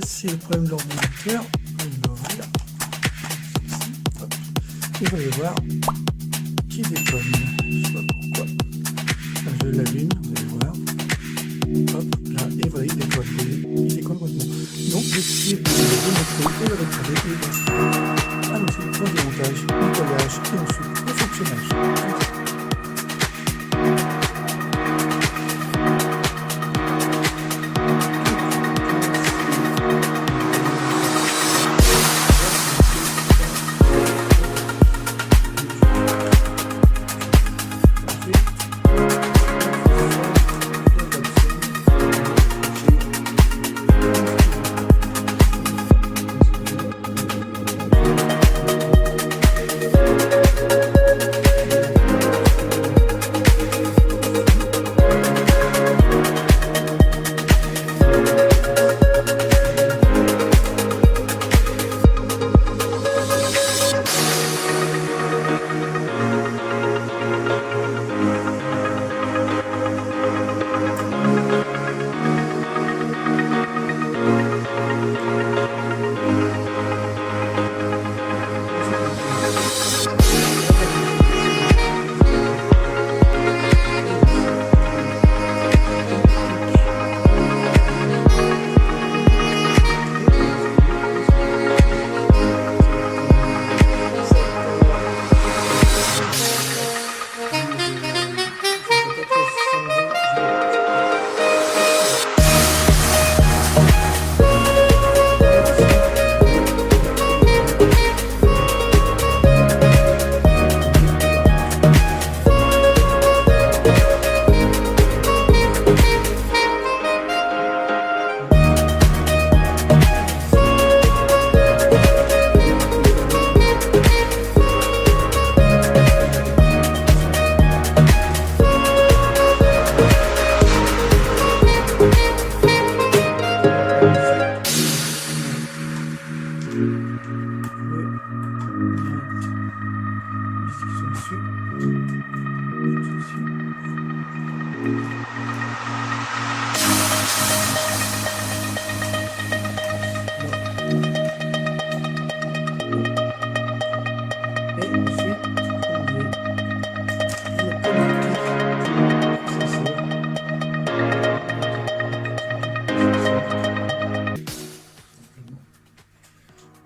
c'est le problème de l'ordinateur. Je vais l'ouvrir. Hop. Et vous allez voir qui déconne. Je sais pas pourquoi. Je l'allume, vous allez voir. Hop, là, et voilà, il déconne. Il déconne complètement. Donc, j'ai essayé de démontrer et de réparer. Ah, mais c'est le point de démontage, nettoyage et ensuite le fonctionnage.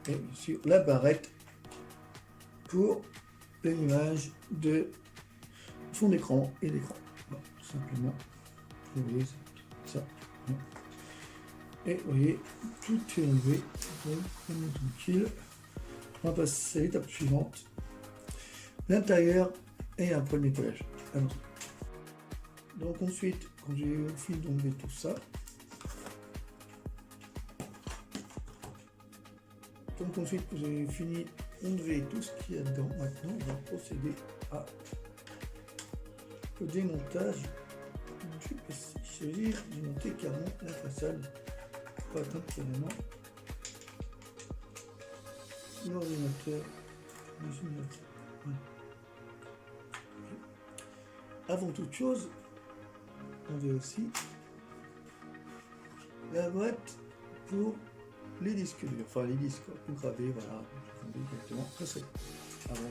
Et sur la barrette pour l'image de fond d'écran et d'écran. Bon, tout simplement, vous voyez ça. Et vous voyez, tout est enlevé. Tranquille. On va passer à l'étape suivante. L'intérieur et un peu de nettoyage. Alors, donc ensuite, quand j'ai fini d'enlever tout ça, donc ensuite vous avez fini d'enlever tout ce qu'il y a dedans, maintenant on va procéder à le démontage du PC. Il s'agit de monter carrément la façade pour atteindre carrément l'ordinateur. Voilà. Avant toute chose, on veut aussi la boîte pour les disques durs, enfin les disques pour graver, voilà, exactement, ça c'est avant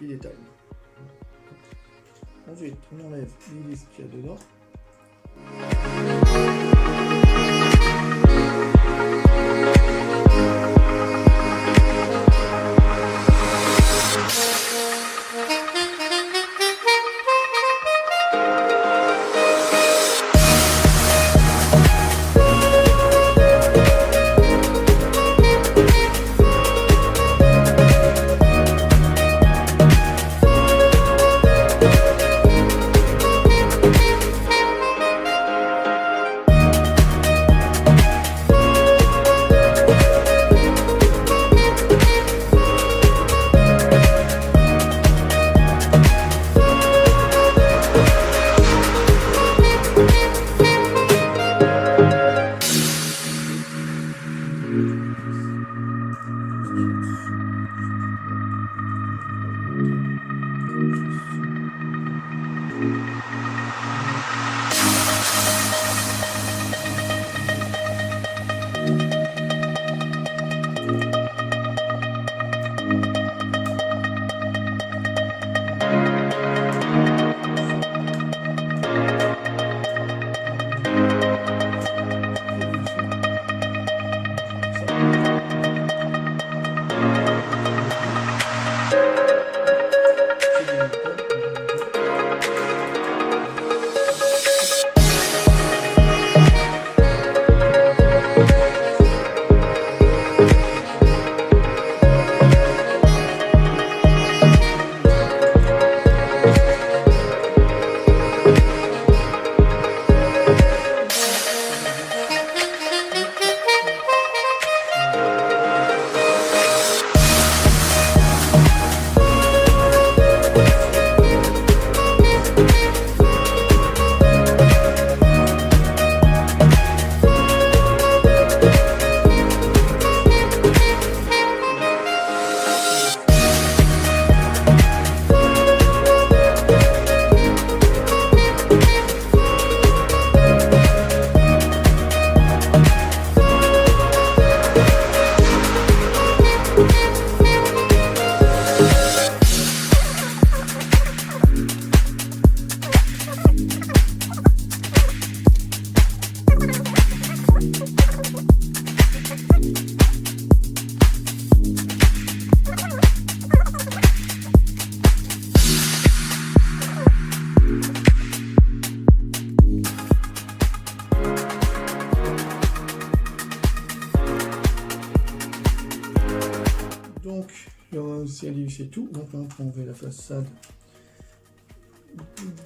les détails. Ensuite, on enlève les disques qu'il y a dedans. Et on va aussi aller c'est tout. Donc on va enlever la façade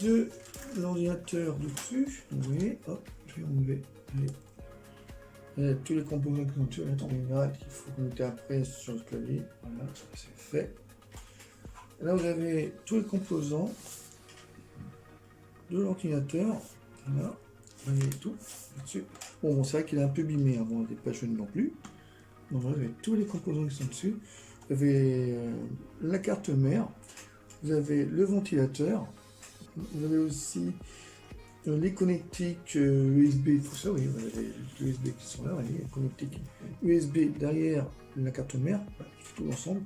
de l'ordinateur dessus. Oui, hop, je vais enlever tous les composants qui sont sur la terminale qu'il faut mettre après sur le clavier. Voilà, ça c'est fait. Et là vous avez tous les composants de l'ordinateur. Voilà, vous voyez tout dessus. Bon, c'est vrai qu'il est un peu bimé, hein. Bon, il n'est pas jaune non plus. Donc vous avez tous les composants qui sont dessus. Vous avez la carte mère, vous avez le ventilateur, vous avez aussi les connectiques USB, tout ça, oui, vous avez les USB qui sont là, les connectiques USB derrière la carte mère, tout l'ensemble.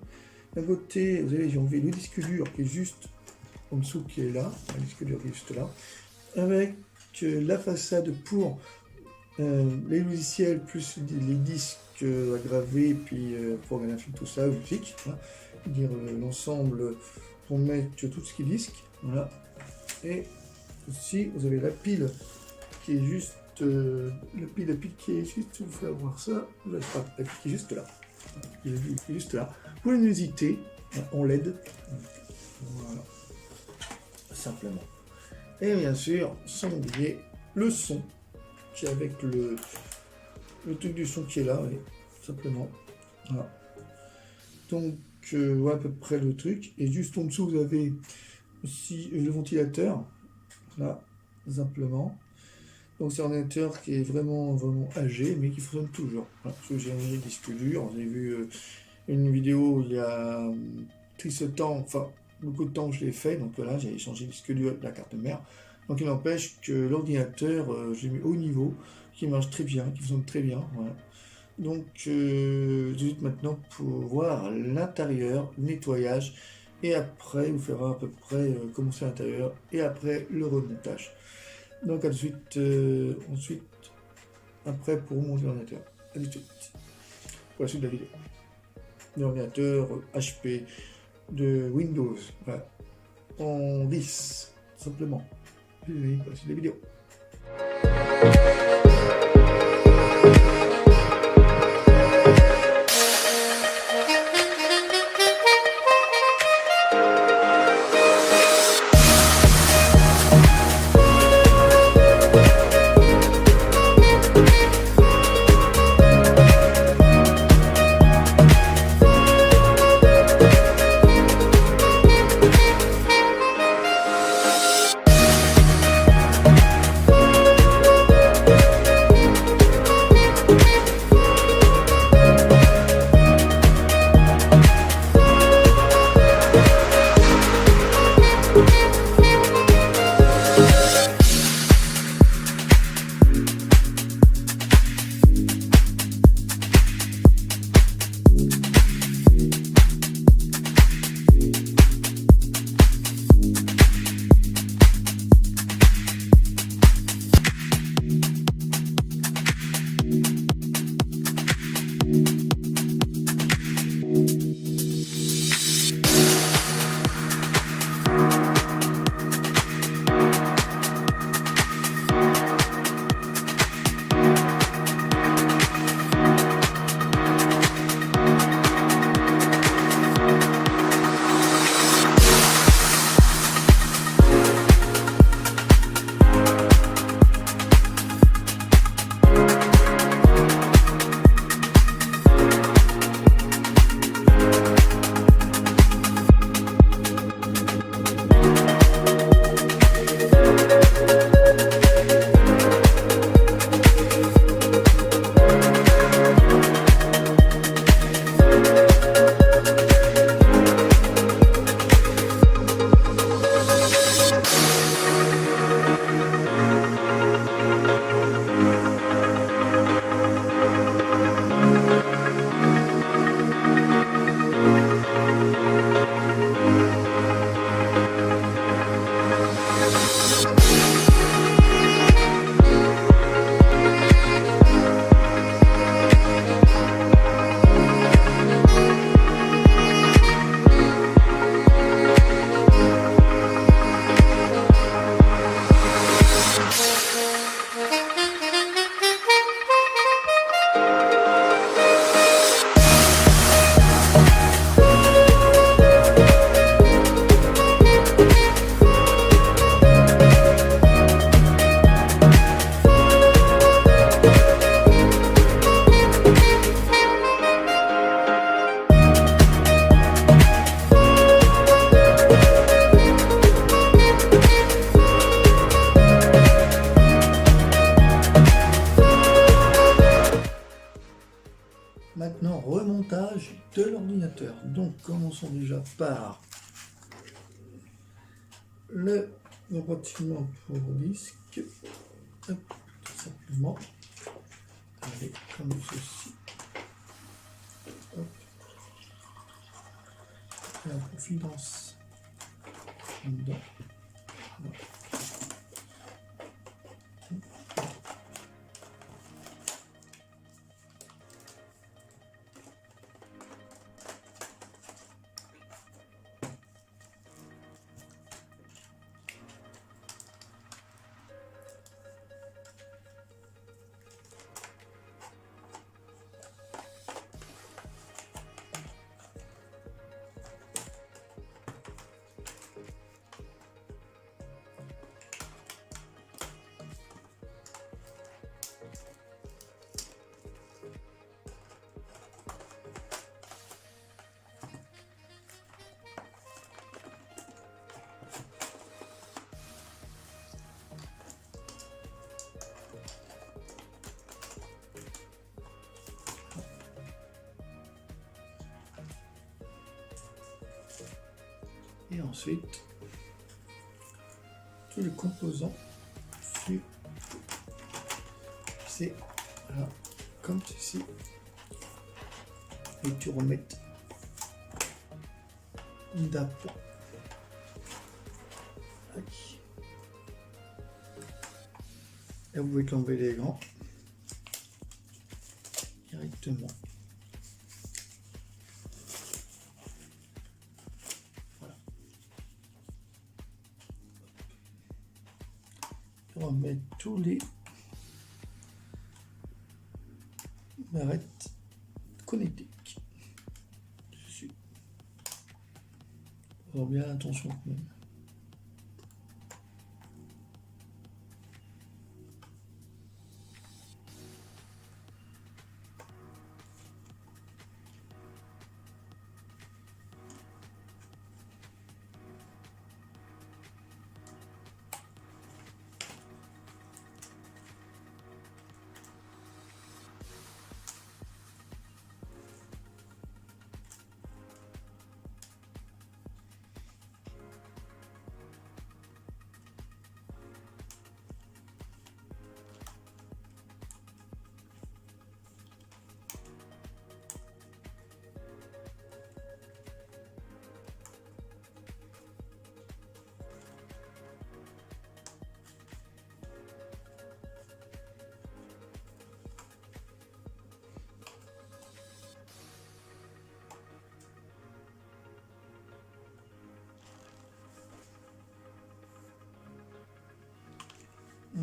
D'un côté, vous avez, j'ai enlevé le disque dur qui est juste en dessous, qui est là, le disque dur qui est juste là, avec la façade pour les logiciels plus les disques à graver, puis pour regarder un film, tout ça, musique, hein, dire l'ensemble pour mettre tout ce qui est disque, voilà. Et aussi vous avez la pile qui est juste la pile qui est juste, vous faites voir ça, la pile qui est juste là, qui est juste là, pour la luminosité en LED, voilà, simplement. Et bien sûr, sans oublier le son, qui est avec le truc du son qui est là, oui, simplement. Voilà. Donc, voilà à peu près le truc. Et juste en dessous, vous avez aussi le ventilateur, là, simplement. Donc, c'est un ordinateur qui est vraiment âgé, mais qui fonctionne toujours. Voilà. Parce que j'ai un disque dur. Vous avez vu une vidéo il y a triste temps, enfin, beaucoup de temps que je l'ai fait. Donc voilà, j'ai changé le disque dur de la carte mère. Donc il n'empêche que l'ordinateur, j'ai mis haut niveau, qui marche très bien, qui fonctionne très bien. Voilà. Donc juste maintenant pour voir l'intérieur, le nettoyage, et après il vous fera à peu près comment c'est l'intérieur, et après le remontage. Donc ensuite, après pour monter l'ordinateur. À tout de suite. Pour la suite de la vidéo. L'ordinateur HP de Windows, voilà. En 10, simplement. Désolé pour la suite de la vidéo. faire. Donc, commençons déjà par le revêtement pour disque. Hop, tout simplement. Allez, comme ceci. Hop. Et la confidence dedans. Voilà. Et ensuite, tous les composants sur c'est voilà, comme ceci. Et tu remets d'aplomb. Et vous pouvez tomber les grands directement. On va mettre tous les barrettes connectiques dessus. Faut faire bien attention quand même.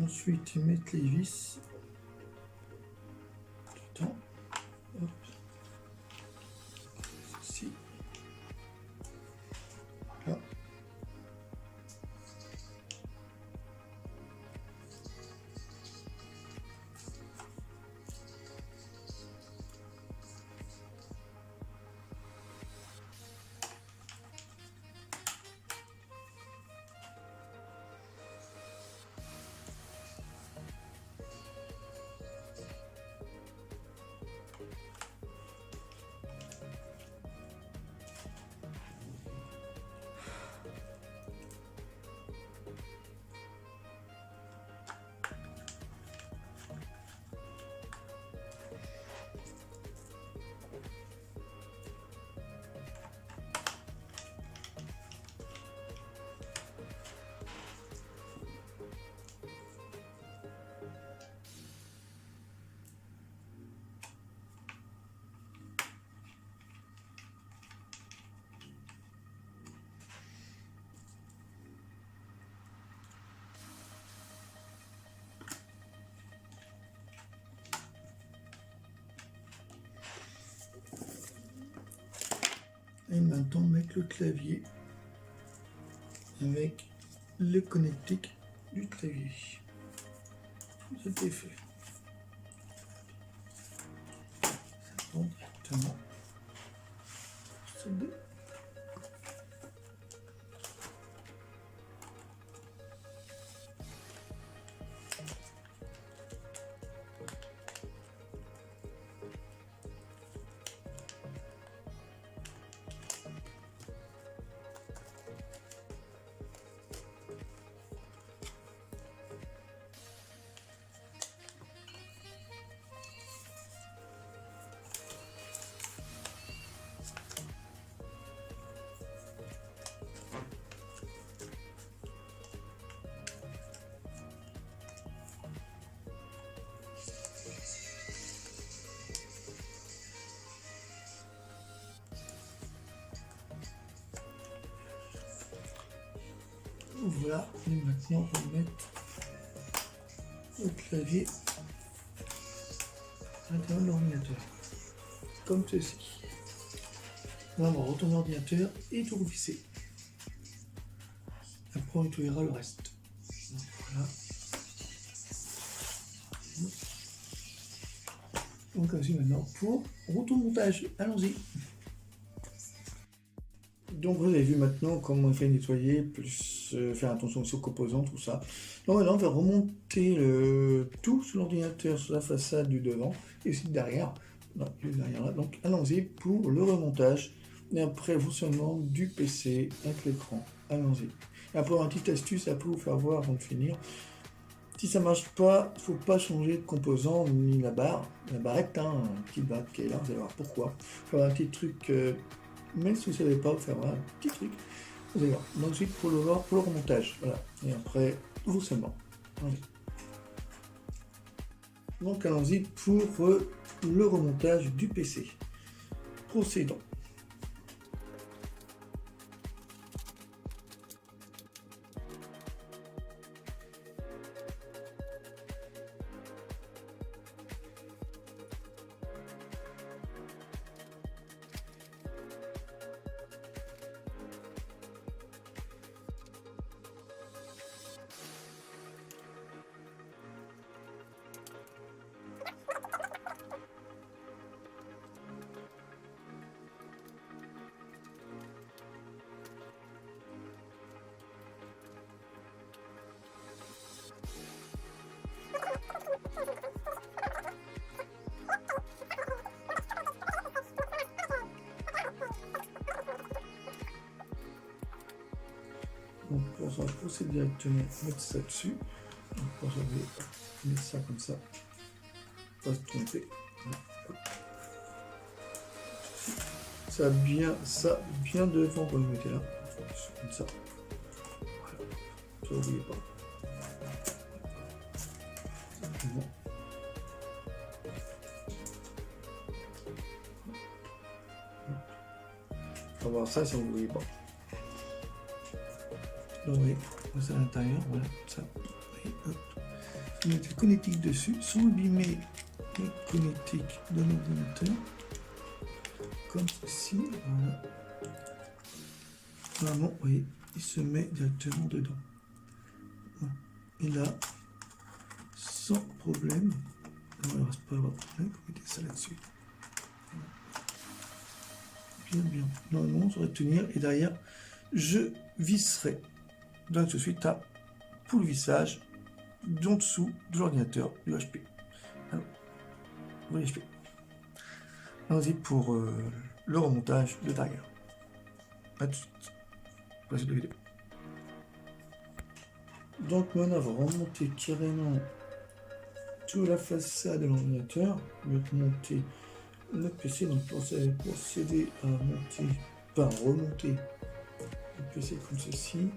Ensuite, mettre les vis dedans. Hop. Ceci. Là. Et maintenant mettre le clavier avec le connectique du clavier. C'était fait. Ça tombe directement. C'est deux. Voilà, et maintenant on va mettre le clavier à l'intérieur de l'ordinateur, comme ceci. Là, on va retourner l'ordinateur et tout revisser. Après, on nettoyera le reste. Donc, voilà. Donc, ainsi maintenant pour retour montage. Allons-y. Donc, vous avez vu maintenant comment il fait nettoyer, plus faire attention aussi aux composants, tout ça. Donc, maintenant, on va remonter le tout sur l'ordinateur, sur la façade du devant et aussi derrière. Non, derrière là. Donc, allons-y pour le remontage. Et après, vous seulement du PC avec l'écran. Allons-y. Et après, une petite astuce, ça peut vous faire voir avant de finir. Si ça marche pas, il ne faut pas changer de composant ni la barrette, hein, une petite barrette qui est là, vous allez voir pourquoi. Il faut avoir un petit truc, même si vous ne savez pas, vous faire un petit truc. Vous allez voir. Donc, ensuite, pour le remontage. Voilà. Et après, vous seulement. Allez. Donc, allons-y pour le remontage du PC. Procédons. Donc, on va pousser directement, mettre ça dessus. Donc, on va mettre ça comme ça. Pas se tromper. Ça bien devant quand vous mettez là. Comme ça. Voilà. Ça, n'oubliez pas. Simplement. On va voir ça si vous ne voyez pas. Donc, vous voyez, c'est à l'intérieur, voilà, ça. Vous mettez le connectique dessus, sans abîmer le connectique de l'ordinateur, comme ceci, voilà. Vraiment, vous voyez, il se met directement dedans. Voilà. Et là, sans problème, il ne reste pas avoir de problème, vous mettez ça là-dessus. Voilà. Bien. Normalement, ça devrait tenir, et derrière, je visserai. Donc, tout de suite, pour le vissage d'en dessous de l'ordinateur du HP. Alors, oui, HP. Allons-y pour le remontage de derrière. A tout de suite. Voici la vidéo. Donc, maintenant, on va remonter carrément toute la façade de l'ordinateur. On va remonter le PC. Donc, procéder à remonter le PC comme ceci.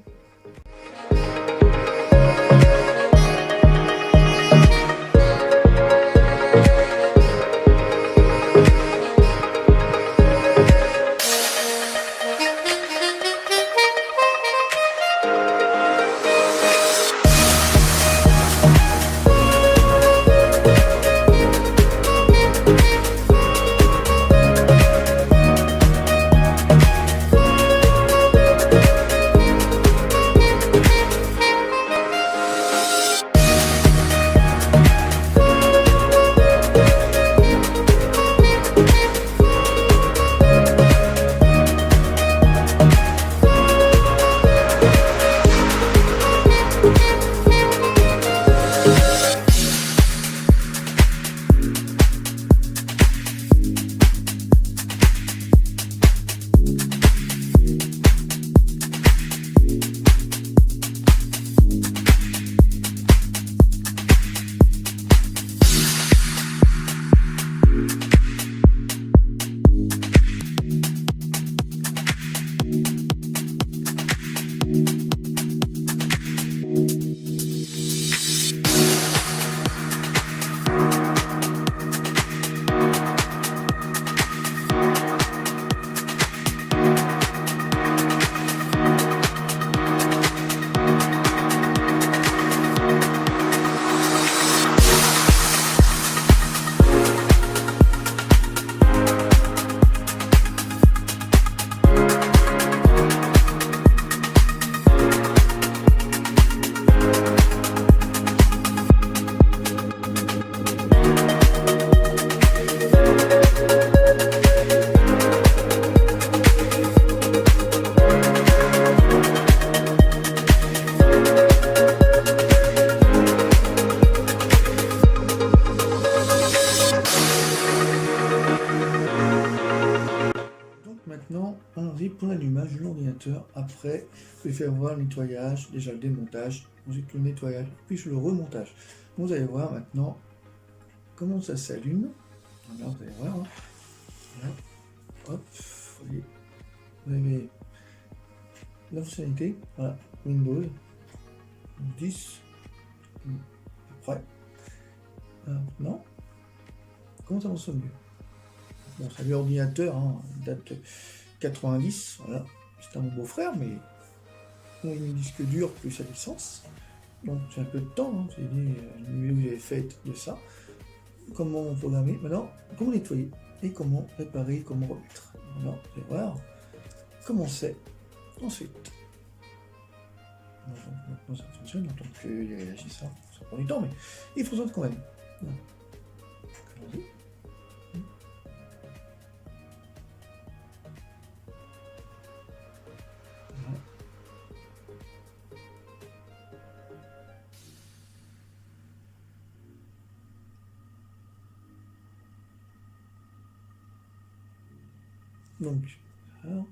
l'image de l'ordinateur. Après, je vais faire voir le nettoyage, déjà le démontage, ensuite le nettoyage, puis le remontage. Vous allez voir maintenant comment ça s'allume. Voilà, vous allez voir. Hein. Voilà. Hop, vous avez la fonctionnalité. Voilà, Windows 10. À peu près. Maintenant, comment ça fonctionne mieux? Bon, c'est l'ordinateur, hein, date 90, voilà. C'est un mon beau-frère, mais on a une disque dur plus la licence. Donc j'ai un peu de temps, hein. J'ai dit une vidéo que j'avais faite de ça. Comment programmer, maintenant, comment nettoyer et comment réparer, comment remettre. Voilà, vous allez voir comment c'est ensuite. Maintenant ça fonctionne, donc il réagit ça prend du temps, mais il fonctionne quand même. Voilà. Allons-y. Voilà. Donc, voilà,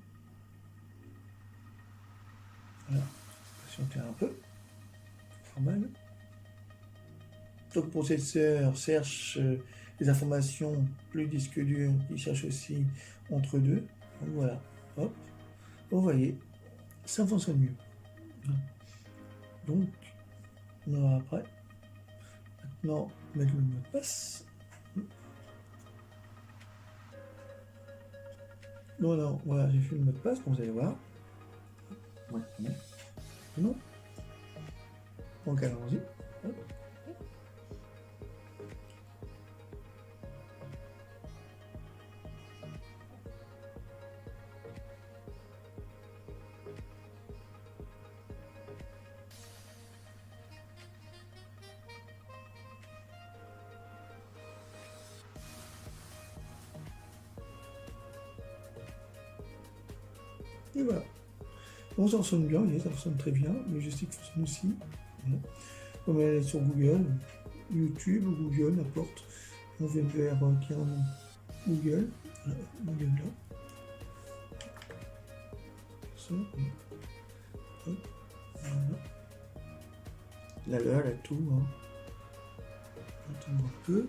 patienter un peu, formel. Donc, processeur cherche les informations, le disque dur, il cherche aussi entre deux. Donc voilà, hop, vous voyez, ça fonctionne mieux. Voilà. Donc, on aura après. Maintenant, mettre le mot de passe. Non, voilà, j'ai fait le mot de passe, comme vous allez voir. Ouais, non. Donc, allons-y. Et voilà. Bon, ça fonctionne bien, ça fonctionne très bien. Le joystick fonctionne aussi. Voilà. On va aller sur Google, YouTube ou Google, n'importe. On vient vers carrément Google. Voilà, Google là. Ça, hop, voilà. Là, tout. Hein. Attends un peu.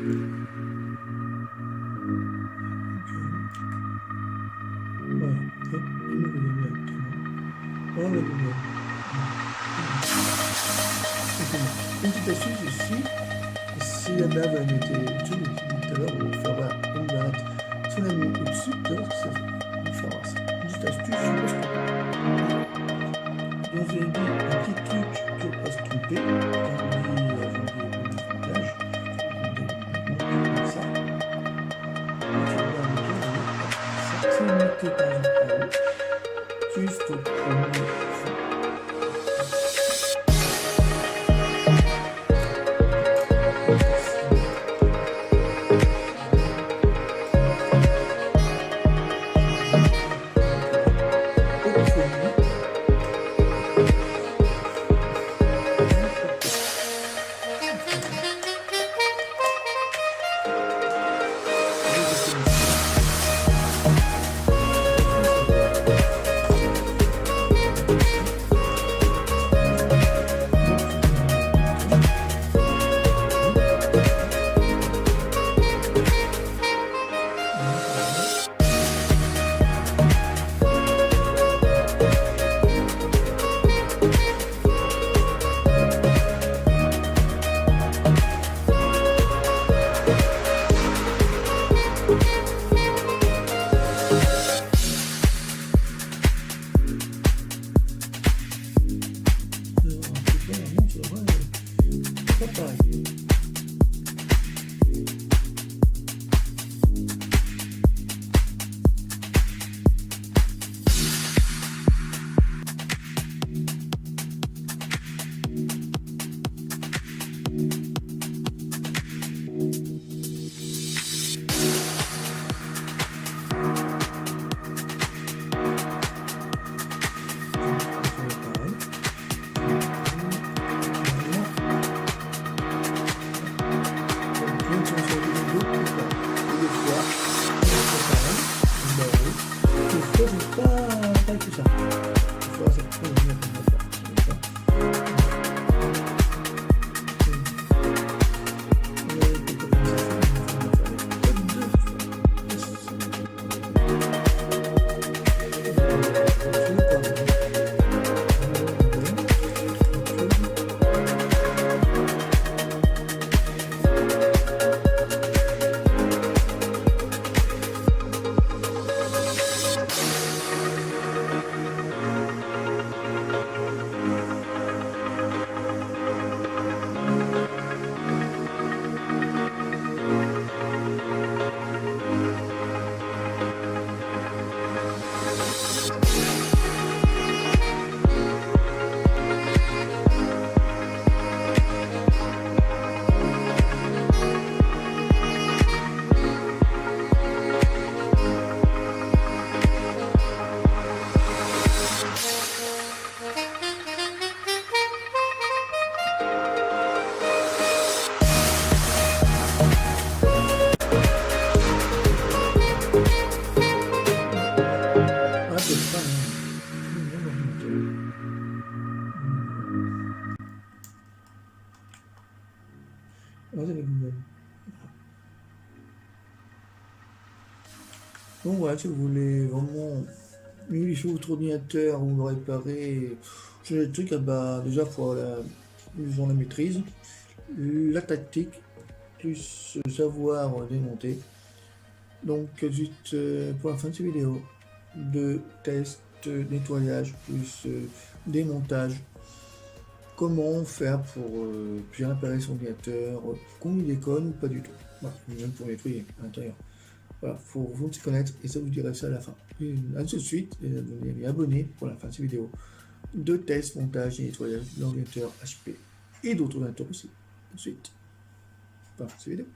Voilà, hop, il me regarde directement. On le regarde. Une petite astuce ici, si la lave avait été tout à l'heure, on va faire voir une barrette. Si on l'a mis au-dessus, tu vas voir ce que ça fait. On va faire voir ça. Une petite astuce, je pense que. Donc, j'ai dit un petit truc pour ne pas se tromper. Quand on dit le montage, comme ça. Si vous mettez par exemple en haut, juste au premier fond. Donc voilà, si vous voulez vraiment modifier votre ordinateur ou le réparer, changer des trucs, bah, déjà il faut la maîtrise, la tactique, plus savoir démonter. Donc juste pour la fin de cette vidéo, de test, nettoyage, plus démontage, comment faire pour bien réparer son ordinateur, qu'on y déconne ou pas du tout. Voilà, même pour nettoyer à l'intérieur. Voilà, il faut vous connaître et ça vous dirait ça à la fin. Et à tout de suite, et abonnez pour la fin de cette vidéo de test, montage et nettoyage d'ordinateur HP et d'autres ordinateurs aussi. Ensuite, par cette vidéo.